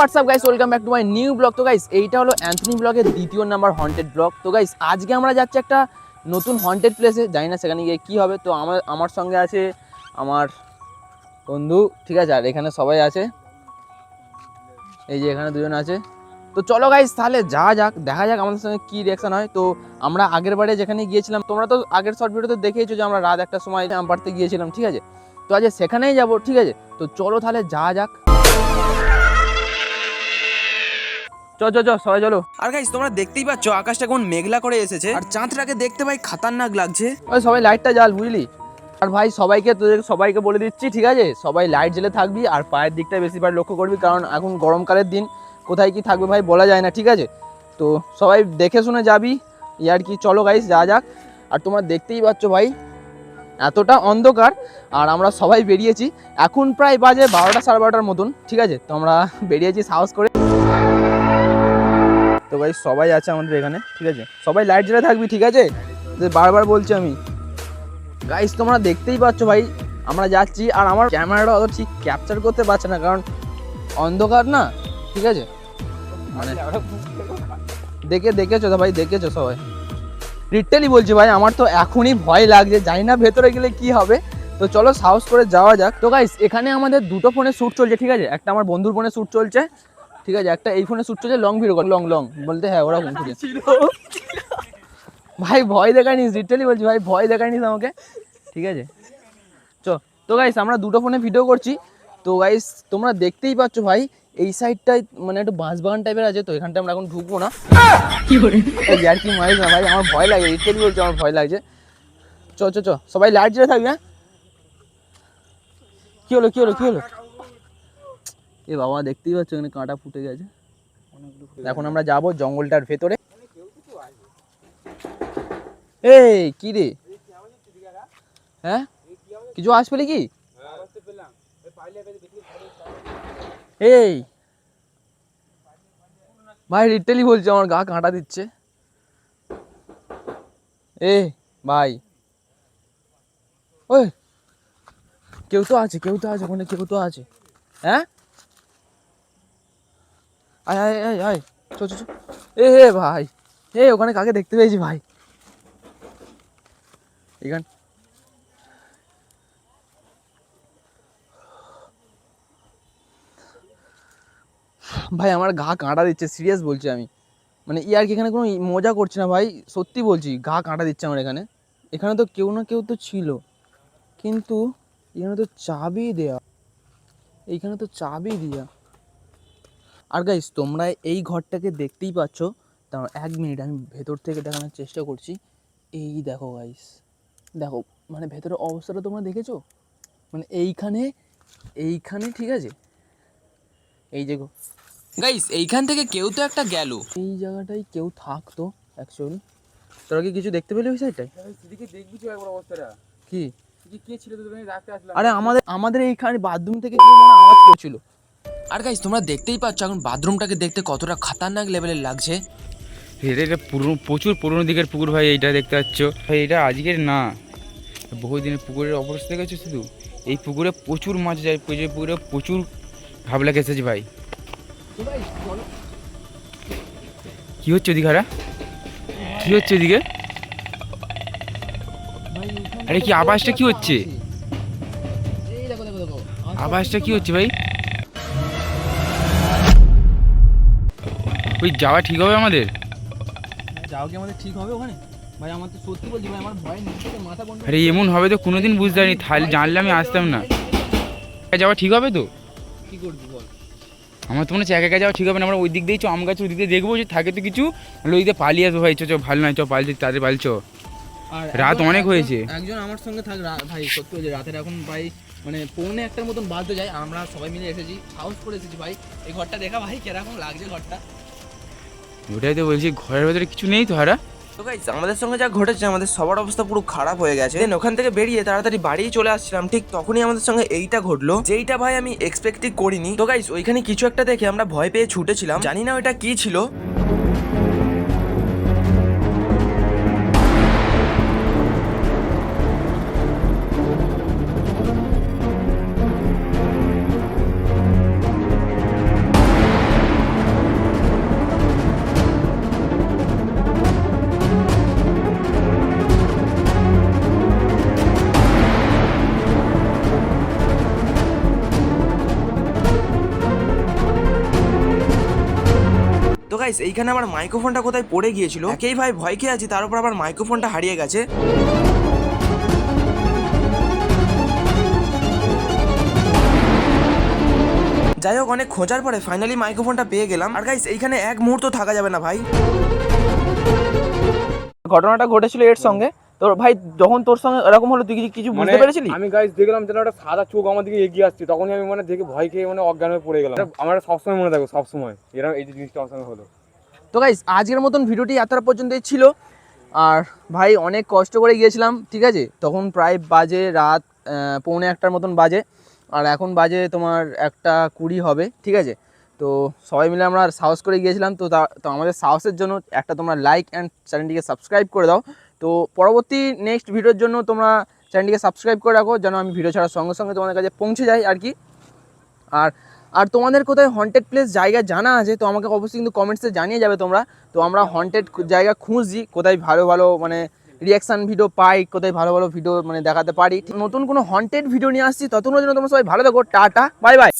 WhatsApp guys, welcome back to my new blog. তো guys এইটা হলো অ্যান্থনি ব্লগের দ্বিতীয় নাম্বার হন্টেড ব্লগ। তো গাইস আজকে আমরা যাচ্ছি একটা নতুন হন্টেড প্লেসে, জানি না সেখানে গিয়ে কী হবে। তো আমার সঙ্গে আছে আমার বন্ধু, ঠিক আছে, আর এখানে সবাই আছে, এই যে এখানে দুজন আছে। তো চলো গাইস তাহলে যা যাক, দেখা যাক আমাদের সঙ্গে কী রিয়াকশান হয়। তো আমরা আগের বারে যেখানে গিয়েছিলাম, তোমরা তো আগের শর্ট ভিডিওতে দেখেইছো যে আমরা রাত একটা সময় আম পাড়তে গিয়েছিলাম, ঠিক আছে। তো আজ সেখানেই যাবো, ঠিক আছে। তো চলো তাহলে যা যাক, সবাই চলো। আর গাইস তোমরা দেখতেই পাচ্ছ আকাশটা কোন মেঘলা করে এসেছে, আর চাঁদটাকে দেখতে ভাই খাতারনাক লাগছে। ওই সবাই লাইটটা জ্বাল, বুঝলি। আর ভাই সবাইকে বলে দিচ্ছি, ঠিক আছে, সবাই লাইট জ্বেলে থাকবি আর পায়ের দিকটা বেশিবার লক্ষ্য করবি, কারণ এখন গরমকালের দিন, কোথায় কি থাকবে ভাই বলা যায় না, ঠিক আছে। তো সবাই দেখে শুনে যাবি, আর কি। চলো গাইস যা যাক। আর তোমরা দেখতেই পাচ্ছ ভাই এতটা অন্ধকার, আর আমরা সবাই বেরিয়েছি। এখন প্রায় বাজে 12টা সাড়ে 12টার মতন, ঠিক আছে। তো আমরা বেরিয়েছি সাহস করে। তো ভাই সবাই আছে আমাদের এখানে, ঠিক আছে, সবাই লাইট জ্বালা থাকবি, ঠিক আছে, বারবার বলছি আমি। গাইস তোমরা দেখতেই পাচ্ছ ভাই আমরা যাচ্ছি, আর আমার ক্যামেরাটা অত ঠিক ক্যাপচার করতে পারছে না, কারণ অন্ধকার না, ঠিক আছে। মানে দেখেছো তো ভাই, দেখেছো সবাই, লিটারালি বলছি ভাই, আমার তো এখনই ভয় লাগছে, জানি না ভেতরে গেলে কি হবে। তো চলো সাহস করে যাওয়া যাক। তো গাইস এখানে আমাদের দুটো ফোনে শ্যুট চলছে, ঠিক আছে, একটা আমার বন্ধুর ফোনে শ্যুট চলছে, ঠিক আছে, একটা এই ফোনে শ্যুট চলছে, লং ভিডিও লং বলতে, হ্যাঁ ওরা ভাই ভয় দেখায়নিস, লিটারালি বলছি ভাই, ভয় দেখায়নিস আমাকে, ঠিক আছে। তো গাইস আমরা দুটো ফোনে ভিডিও করছি। তো গাইস তোমরা দেখতেই পাচ্ছ ভাই এই সাইডটায় মানে একটু বাঁশবাগান টাইপের আছে, তো এখানটা আমরা এখন ঢুকবো না, আর কি মারিস না ভাই, আমার ভয় লাগে, লিটারালি বলছি আমার ভয় লাগছে। চ সবাই লাইট জ্বালা থাকবে, হ্যাঁ। কি হলো এ বাবা, দেখতেই পাচ্ছ এখানে কাঁটা ফুটে গেছে। এখন আমরা যাবো জঙ্গলটার ভেতরে। এই কি রে, হ্যাঁ কিছু আস পেলে কি? এই ভাই লিটারালি বলছে আমার গা কাঁটা দিচ্ছে। এ ভাই, ওই কেউ তো আছে ওখানে, কেউ তো আছে, হ্যাঁ। আয় চ এ ভাই, ওখানে কাকে দেখতে পেয়েছি ভাই, এখানে ভাই আমার গা কাঁটা দিচ্ছে, সিরিয়াস বলছি আমি, মানে ইয়ার কি, এখানে কোনো মজা করছি না ভাই, সত্যি বলছি, গা কাঁটা দিচ্ছে আমার এখানে তো কেউ না কেউ তো ছিল, কিন্তু এখানে তো চাবি দেয়া, আর গাইস তোমরা এই ঘরটাকে দেখতেই পাচ্ছ। তার 1 মিনিট আমি ভেতর থেকে দেখানোর চেষ্টা করছি। এই দেখো গাইস, দেখো মানে ভেতরের অবস্থাটা তোমরা দেখেছো, মানে এইখানে, ঠিক আছে, এই যে গাইস এইখান থেকে কেউ তো একটা গেল, এই জায়গাটায় কেউ থাকতো অ্যাকচুয়ালি। তোরা কি কিছু দেখতে পেলি ওই সাইডটায়? সেদিকে দেখবি তো একবার অবস্থাটা কি কে ছিল, তোদের রাখতে আসলাম। আরে আমাদের এইখানে বাথরুম থেকে কি মনে আওয়াজ করছিল। আর গাইস তোমরা দেখতেই পাচ্ছ এখন বাথরুমটাকে দেখতে কতটা খাতারনাক লেভেলের লাগছে। এটা প্রচুর পুরনো দিকের পুকুর ভাই, এইটা দেখতে পাচ্ছ ভাই, এটা আজকের না, বহুদিনের পুকুরের অবস্থা দেখেছো শুধু। এই পুকুরে প্রচুর মাছ যায়, পুকুরে প্রচুর ভাবলা এসেছে ভাই। কি হচ্ছে ওদিকে, কি হচ্ছে ওদিকে? আরে কি আওয়াজটা কি হচ্ছে, আওয়াজটা কি হচ্ছে ভাই? ওই যাওয়া ঠিক হবে আমাদের? যাও কি আমাদের ঠিক হবে ওখানে ভাই? আমার তো সত্যি বলছি ভাই, আমার ভয় নিচে মাথা বন্ধ। আরে এমন হবে তো কোনোদিন বুঝতে পারিনি, তাহলে জানলে আমি আসতাম না। যাওয়া ঠিক হবে তো? কি করবি বল? আমার তো মনে হচ্ছে একা একা যাওয়া ঠিক হবে না, আমরা ওই দিক দিয়েই আম গাছ ওই দিক দিয়ে দেখবো, যে থাকে তো কিছু, ওই দিকে পালিয়ে আসবো ভাই। ভালো নয়, পালছি তাদের পালছো, রাত অনেক হয়েছে। একজন আমার সঙ্গে থাক ভাই, সত্যি বলছি রাতের এখন প্রায় মানে 1:45 মতন বাজতে যায়, আমরা সবাই মিলে এসেছি, সাহস করে এসেছি ভাই। এই ঘরটা দেখা ভাই কিরকম লাগছে ঘরটা, ওটাই তো বলছি, ঘরের ভেতরে কিছু নেই তো হারা। তো গাইস আমাদের সঙ্গে যা ঘটেছে, আমাদের সবার অবস্থা পুরো খারাপ হয়ে গেছে। দেন ওখান থেকে বেরিয়ে তাড়াতাড়ি বাড়ি চলে আসছিলাম, ঠিক তখনই আমাদের সঙ্গে এইটা ঘটলো, যেইটা ভাই আমি এক্সপেক্টই করিনি। তো গাইস ওইখানে কিছু একটা দেখে আমরা ভয় পেয়ে ছুটেছিলাম, জানি না ওইটা কি ছিল। গাইস এইখানে আমার মাইক্রোফোনটা কোথায় পড়ে গিয়েছিল, একেই ভাই ভয় খেয়ে আছি, তার উপর আবার মাইক্রোফোনটা হারিয়ে গেছে। যাই হোক, অনেক খোঁজার পরে ফাইনালি মাইক্রোফোনটা পেয়ে গেলাম। আর গাইস এইখানে এক মুহূর্ত থাকা যাবে না ভাই। ঘটনাটা ঘটেছিল এর সঙ্গে। তোর ভাই যখন তোর সঙ্গে এরকম হলো তুই কিছু বুঝতে পেরেছিলি? আমি গাইস দেখলাম যেন একটা সাদা চোখ আমার দিকে এগিয়ে আসছে, তখনই আমি মানে দেখে ভয় খেয়ে মানে অজ্ঞান হয়ে পড়ে গেলাম। আমার সবসময় মনে থাকবে, সবসময় এরকম এই যে জিনিসটা আমার সঙ্গে হলো। তো গাইস আজকের মতন ভিডিওটি এতটা পর্যন্তই ছিল। আর ভাই অনেক কষ্ট করে গিয়েছিলাম, ঠিক আছে? তখন প্রায় বাজে রাত 1:45 মতন বাজে, আর এখন বাজে তোমার 1:20 হবে, ঠিক আছে? তো সবাই মিলে আমরা সাহস করে গিয়েছিলাম। তো আমাদের সাহসের জন্য একটা তোমরা লাইক অ্যান্ড চ্যানেলটিকে সাবস্ক্রাইব করে দাও। তো পরবর্তী নেক্সট ভিডিওর জন্য তোমরা চ্যানেলটিকে সাবস্ক্রাইব করে রাখো, যেন আমি ভিডিও ছাড়ার সঙ্গে সঙ্গে তোমাদের কাছে পৌঁছে যাই আর কি। আর তোমাদের কোথায় হন্টেড প্লেস জায়গা জানা আছে তো আমাকে অবশ্যই কিন্তু কমেন্টসে জানিয়ে যাবে তোমরা। তো আমরা হন্টেড জায়গা খুঁজছি, কোথায় ভালো ভালো মানে রিয়াকশান ভিডিও পাই, কোথায় ভালো ভালো ভিডিও মানে দেখাতে পারি। নতুন কোনো হন্টেড ভিডিও নিয়ে আসছি, ততক্ষণের জন্য তোমরা সবাই ভালো থাকো। Tata, bye bye.